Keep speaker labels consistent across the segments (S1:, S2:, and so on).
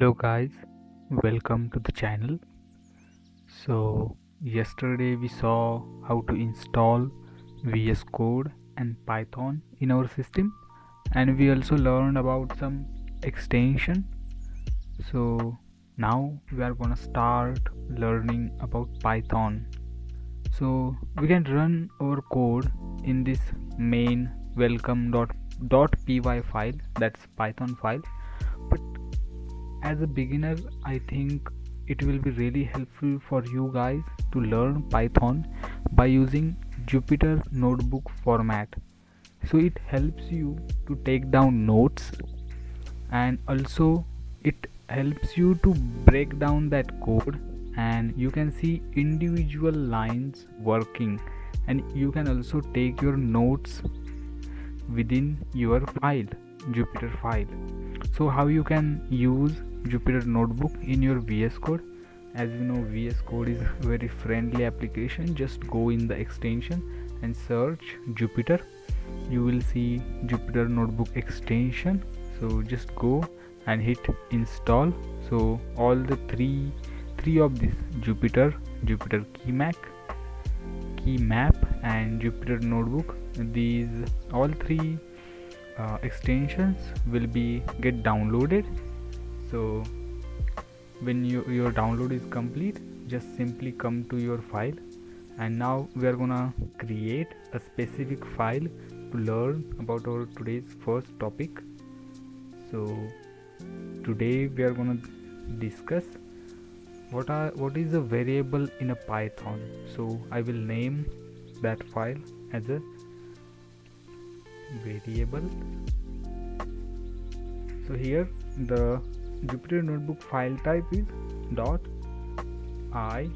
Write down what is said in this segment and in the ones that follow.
S1: Hello guys, welcome to the channel. So yesterday we saw how to install VS Code and Python in our system, and we also learned about some extension. So now we are gonna start learning about Python. So we can run our code in this main welcome.py file, that's Python file. But as a beginner, I think it will be really helpful for you guys to learn Python by using Jupyter Notebook format. So it helps you to take down notes, and also it helps you to break down that code, and you can see individual lines working, and you can also take your notes within your file, Jupyter file. So how you can use Jupyter Notebook in your VS Code? As you know, VS Code is a very friendly application. Just go in the extension and search Jupyter. You will see Jupyter Notebook extension. So just go and hit install. So all the three of this Jupyter Key Map and Jupyter Notebook, these all three extensions will be get downloaded. So when your download is complete, just simply come to your file, and now we are gonna create a specific file to learn about our today's first topic. So today we are gonna discuss what is a variable in a Python. So I will name that file as a variable. So here the Jupyter Notebook file type is .ivynb,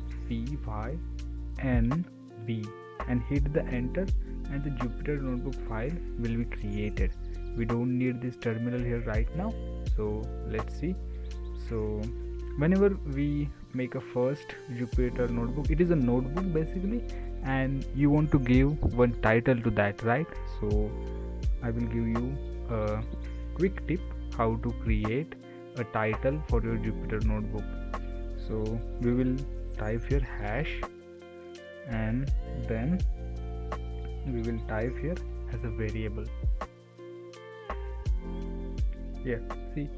S1: and hit the enter, and the Jupyter Notebook file will be created. We don't need this terminal here right now, so let's see. So whenever we make a first Jupyter Notebook, it is a notebook basically, and you want to give one title to that, right? So I will give you a quick tip how to create a title for your Jupyter Notebook. So we will type here hash, and then we will type here as a variable. Yeah, see,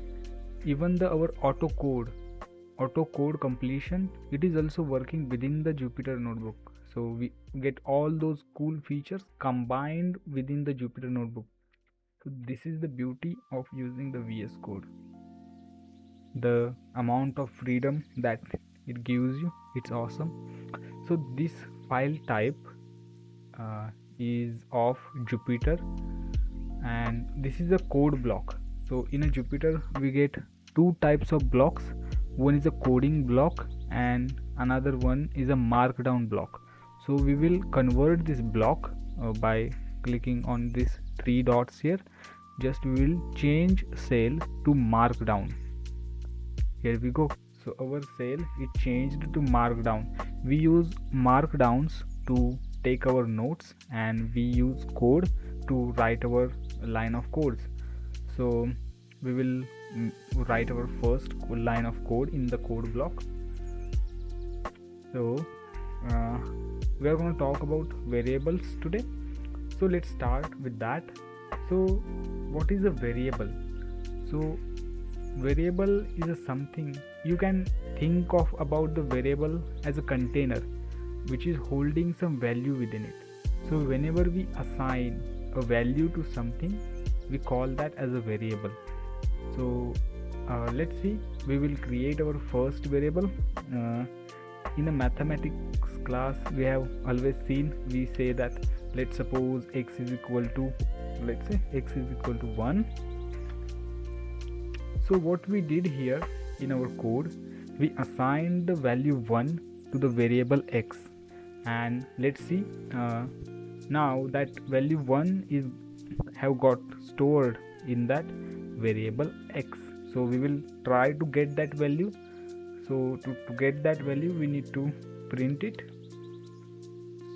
S1: even our auto code completion, it is also working within the Jupyter Notebook. So we get all those cool features combined within the Jupyter Notebook. So this is the beauty of using the VS Code. The amount of freedom that it gives you, it's awesome. So this file type is of Jupyter, and this is a code block. So in a Jupyter we get two types of blocks. One is a coding block and another one is a markdown block. So we will convert this block by clicking on these three dots here. Just we will change cell to markdown. Here we go. So our cell it changed to markdown. We use markdowns to take our notes, and we use code to write our line of codes. So we will write our first line of code in the code block. So we are going to talk about variables today. So let's start with that. So what is a variable? So variable is a something you can think of about the variable as a container which is holding some value within it. So whenever we assign a value to something, we call that as a variable. So let's see, we will create our first variable. In a mathematics class we have always seen, we say that let's suppose x is equal to 1. So what we did here in our code, we assigned the value 1 to the variable x, and let's see, now that value 1 is have got stored in that variable x. So we will try to get that value. So to get that value we need to print it.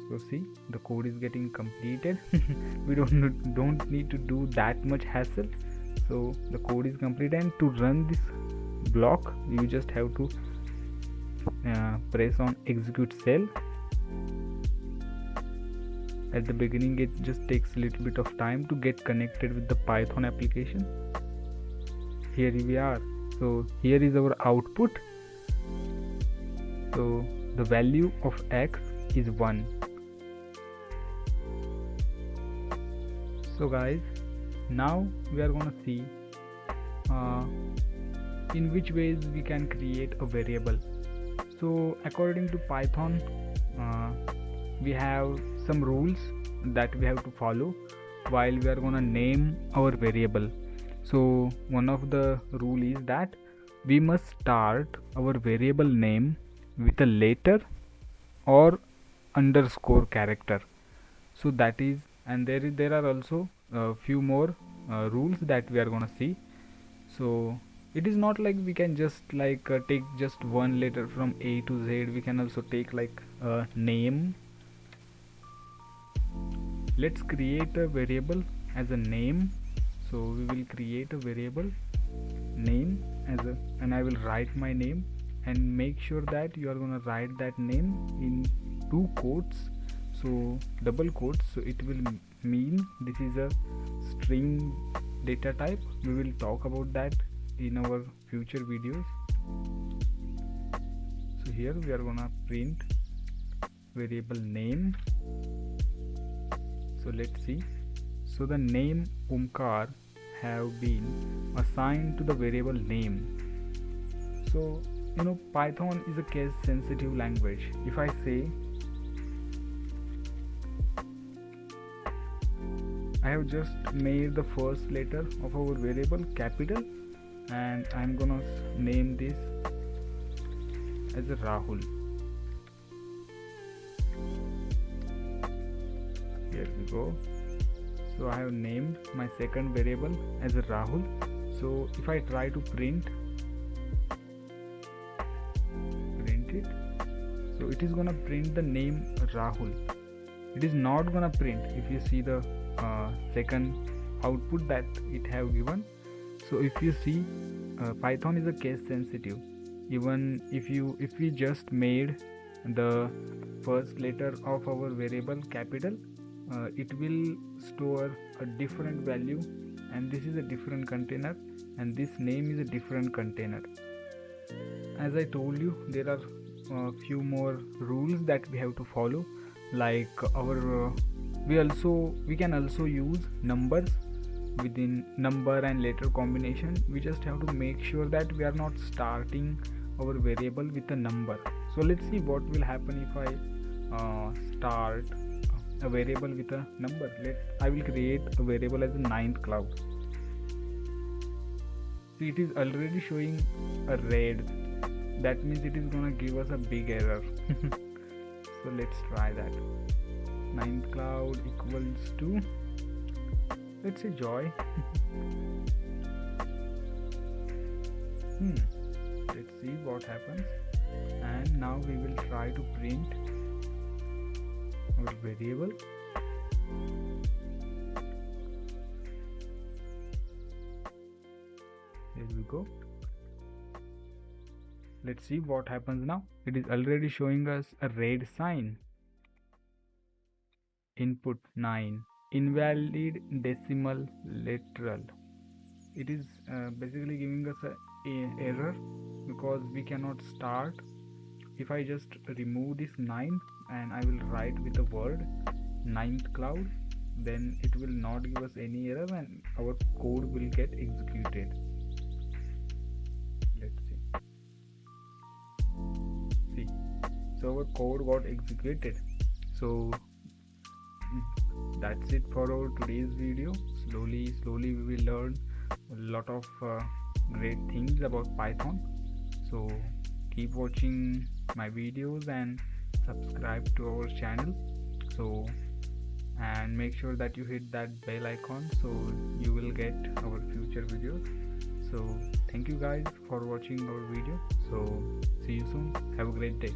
S1: So see, the code is getting completed. We don't need to do that much hassle. So the code is complete, and to run this block, you just have to press on execute cell. At the beginning it just takes a little bit of time to get connected with the Python application. Here we are. So here is our output. So the value of x is 1. So guys, now we are gonna see in which ways we can create a variable. So according to Python, we have some rules that we have to follow while we are gonna name our variable. So one of the rule is that we must start our variable name with a letter or underscore character. So that is, and there are also a few more rules that we are gonna see. So it is not like we can just take just one letter from A to Z. We can also take like a name. Let's create a variable as a name. So we will create a variable name as a, and I will write my name, and make sure that you are gonna write that name in 2 quotes, so double quotes. So it will mean this is a string data type. We will talk about that in our future videos. So here we are gonna print variable name. So let's see. So the name Omkar have been assigned to the variable name. So Python is a case sensitive language. If I say I have just made the first letter of our variable capital, and I'm gonna name this as a Rahul. Here we go. So I have named my second variable as a Rahul. So if I try to print it, so it is gonna print the name Rahul. It is not gonna print if you see the second output that it have given. So if you see, Python is a case sensitive. Even if we just made the first letter of our variable capital, it will store a different value, and this is a different container, and this name is a different container. As I told you, there are a few more rules that we have to follow, like our we can also use numbers within number and letter combination. We just have to make sure that we are not starting our variable with a number. So let's see what will happen if I start a variable with a number. I will create a variable as a 9th cloud. See, it is already showing a red. That means it is gonna give us a big error. So let's try that. 9th cloud equals to, let's say, Joy. Let's see what happens. And now we will try to print our variable. There we go. Let's see what happens now. It is already showing us a red sign. Input 9, invalid decimal literal. It is basically giving us a error because we cannot start. If I just remove this 9 and I will write with the word 9th cloud, then it will not give us any error and our code will get executed. Let's see. So our code got executed. So that's it for our today's video. Slowly we will learn a lot of great things about Python. So keep watching my videos and subscribe to our channel. So, and make sure that you hit that bell icon so you will get our future videos. So thank you guys for watching our video. So see you soon. Have a great day.